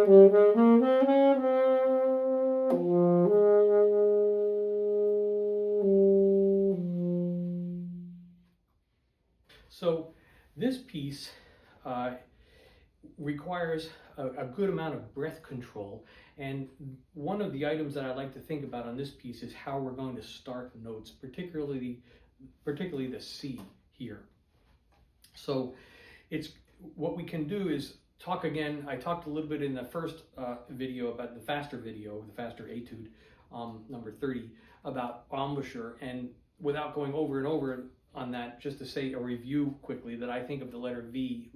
So this piece requires a good amount of breath control, and one of the items that I like to think about on this piece is how we're going to start notes, particularly the C here. So it's what we can do is talk again. I talked a little bit in the first video about the faster etude, number 30, about embouchure, and without going over and over on that, just to say a review quickly, that I think of the letter V,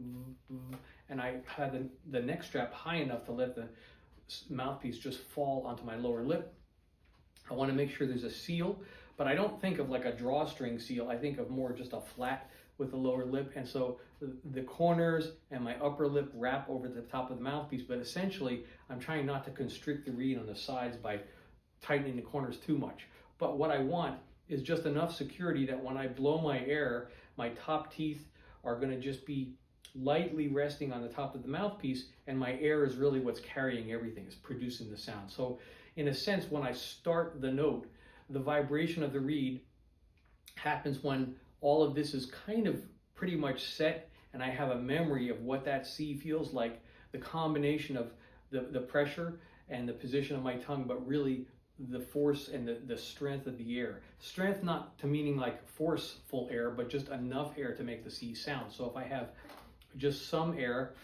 and I had the neck strap high enough to let the mouthpiece just fall onto my lower lip. I want to make sure there's a seal, but I don't think of like a drawstring seal. I think of more just a flat with the lower lip, and so the corners and my upper lip wrap over the top of the mouthpiece, but essentially I'm trying not to constrict the reed on the sides by tightening the corners too much. But what I want is just enough security that when I blow my air, my top teeth are going to just be lightly resting on the top of the mouthpiece, and my air is really what's carrying everything, is producing the sound. So in a sense, when I start the note, the vibration of the reed happens when all of this is kind of pretty much set, and I have a memory of what that C feels like, the combination of the pressure and the position of my tongue, but really the force and the strength of the air. Strength not to meaning like forceful air, but just enough air to make the C sound. So if I have just some air,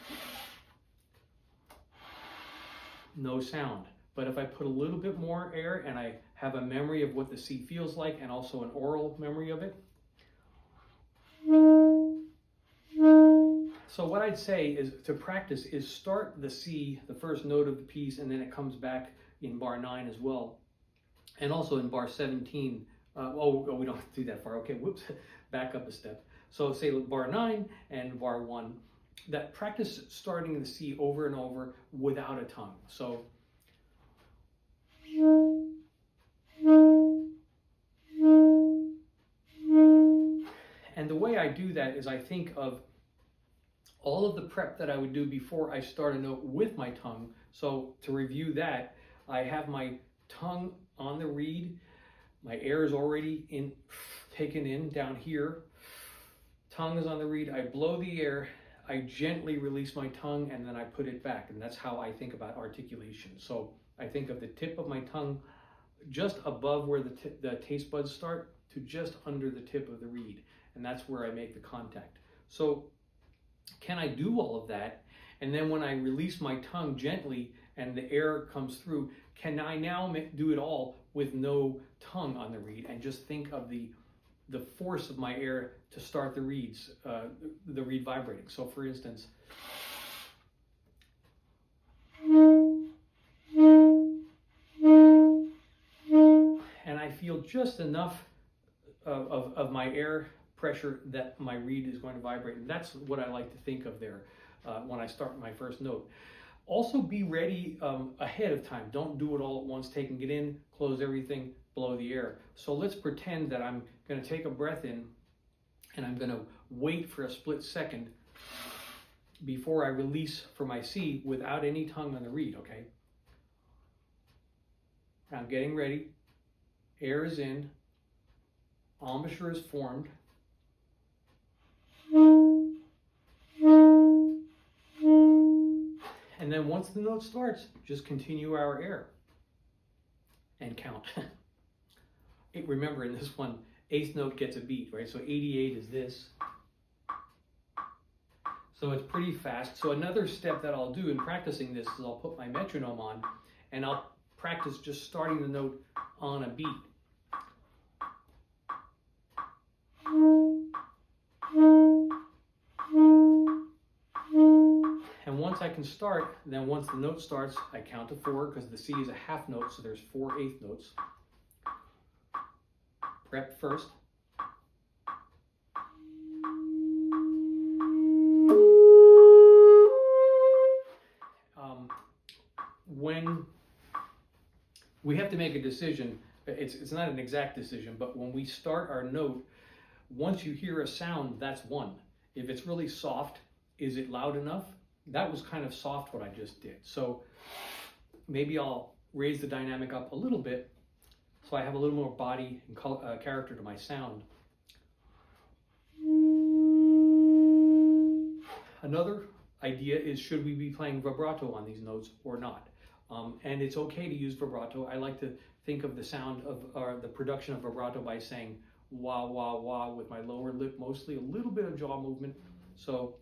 no sound. But if I put a little bit more air and I have a memory of what the C feels like, and also an oral memory of it. So what I'd say is to practice is start the C, the first note of the piece, and then it comes back in bar 9 as well. And also in bar 17, we don't have to do that far. Okay, whoops, back up a step. So say bar 9 and bar 1, that practice starting the C over and over without a tongue. So and the way I do that is I think of all of the prep that I would do before I start a note with my tongue. So to review that, I have my tongue on the reed, my air is already taken in down here, tongue is on the reed, I blow the air, I gently release my tongue, and then I put it back, and that's how I think about articulation. So I think of the tip of my tongue just above where the taste buds start to just under the tip of the reed, and that's where I make the contact. So can I do all of that, and then when I release my tongue gently and the air comes through, can I now do it all with no tongue on the reed and just think of the force of my air to start the reeds, the reed vibrating? So for instance, and I feel just enough of my air pressure that my reed is going to vibrate. And that's what I like to think of there when I start my first note. Also be ready ahead of time. Don't do it all at once, taking it in, close everything, blow the air. So let's pretend that I'm going to take a breath in and I'm going to wait for a split second before I release for my C without any tongue on the reed, okay? I'm getting ready. Air is in. Embouchure is formed. And then once the note starts, just continue our air and count. Remember, in this one, eighth note gets a beat, right? So 88 is this. So it's pretty fast. So another step that I'll do in practicing this is I'll put my metronome on and I'll practice just starting the note on a beat. And once I can start, then once the note starts, I count to 4 because the C is a half note, so there's 4 eighth notes. Prep first. When we have to make a decision, it's not an exact decision, but when we start our note, once you hear a sound, that's 1. If it's really soft, is it loud enough? that was kind of soft what I just did. So maybe I'll raise the dynamic up a little bit so I have a little more body and character to my sound. Another idea is, should we be playing vibrato on these notes or not? And it's okay to use vibrato. I like to think of the sound of, or the production of vibrato by saying wah, wah, wah with my lower lip mostly, a little bit of jaw movement. So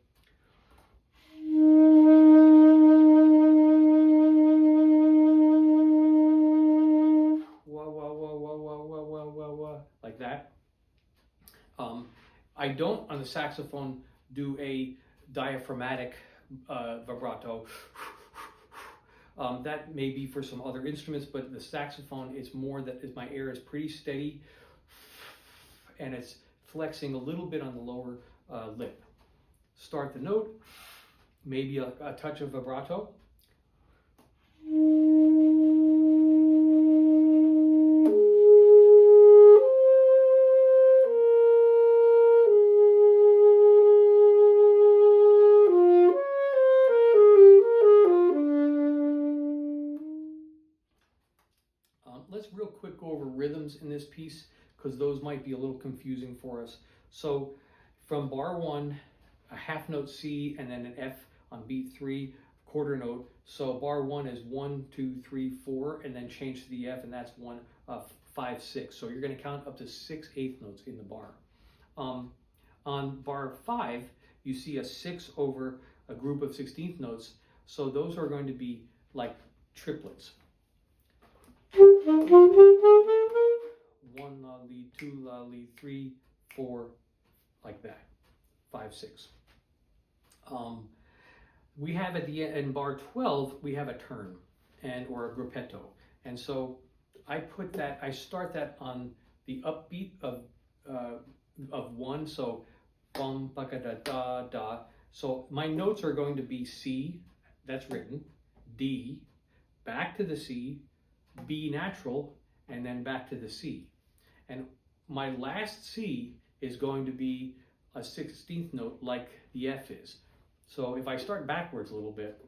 wah, wah, wah, wah, wah, wah, wah, wah, wah, like that. I don't, on the saxophone, do a diaphragmatic vibrato. That may be for some other instruments, but the saxophone, it's more that my air is pretty steady and it's flexing a little bit on the lower lip. Start the note, maybe a touch of vibrato. Let's real quick go over rhythms in this piece, because those might be a little confusing for us. So from bar 1, a half note C and then an F on beat 3, quarter note. So bar 1 is 1, 2, 3, 4, and then change to the F, and that's 1, 5, 6. So you're going to count up to 6 eighth notes in the bar. On bar 5, you see a 6 over a group of 16th notes. So those are going to be like triplets. 1 la li, 2 la li, 3, 4, like that, 5, 6. We have at the end, in bar 12, we have a turn or a gruppetto, and so I start that on the upbeat of 1. So bum baka da da da. So my notes are going to be C, that's written, D, back to the C, B natural, and then back to the C. And my last C is going to be a 16th note like the F is. So if I start backwards a little bit,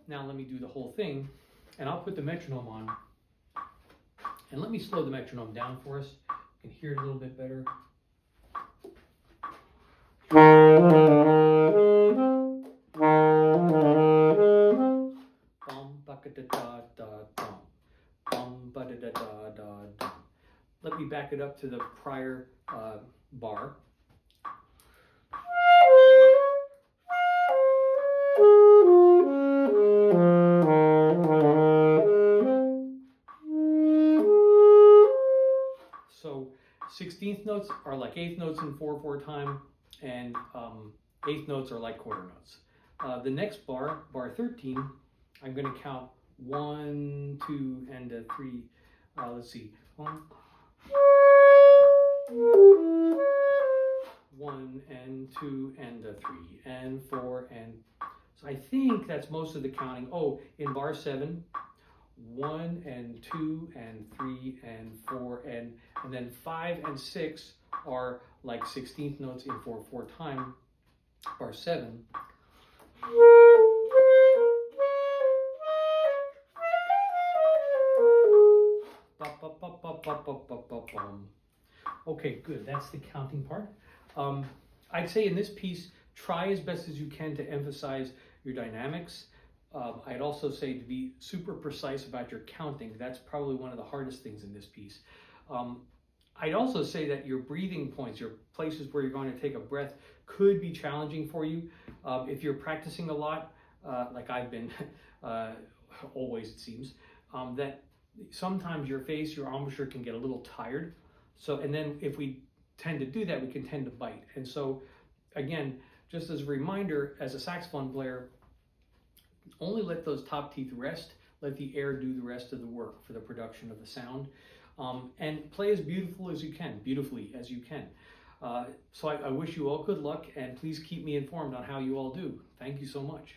now let me do the whole thing, and I'll put the metronome on. And let me slow the metronome down for us. You can hear it a little bit better. Let me back it up to the prior bar. So 16th notes are like eighth notes in 4/4 time, and eighth notes are like quarter notes. The next bar, bar 13, I'm going to count 1, 2, and 3. Let's see. 1 and 2 and 3 and 4 and so I think that's most of the counting. Oh, in bar 7, 1 and 2 and 3 and 4 and then 5 and 6 are like 16th notes in 4/4 time. Bar 7. Okay, good. That's the counting part. I'd say in this piece, try as best as you can to emphasize your dynamics. I'd also say to be super precise about your counting. That's probably one of the hardest things in this piece. I'd also say that your breathing points, your places where you're going to take a breath, could be challenging for you. If you're practicing a lot, like I've been always it seems, that sometimes your face, your embouchure can get a little tired. So, and then if we tend to do that, we can tend to bite. And so, again, just as a reminder, as a saxophone player, only let those top teeth rest. Let the air do the rest of the work for the production of the sound. And play as beautifully as you can. So I wish you all good luck, and please keep me informed on how you all do. Thank you so much.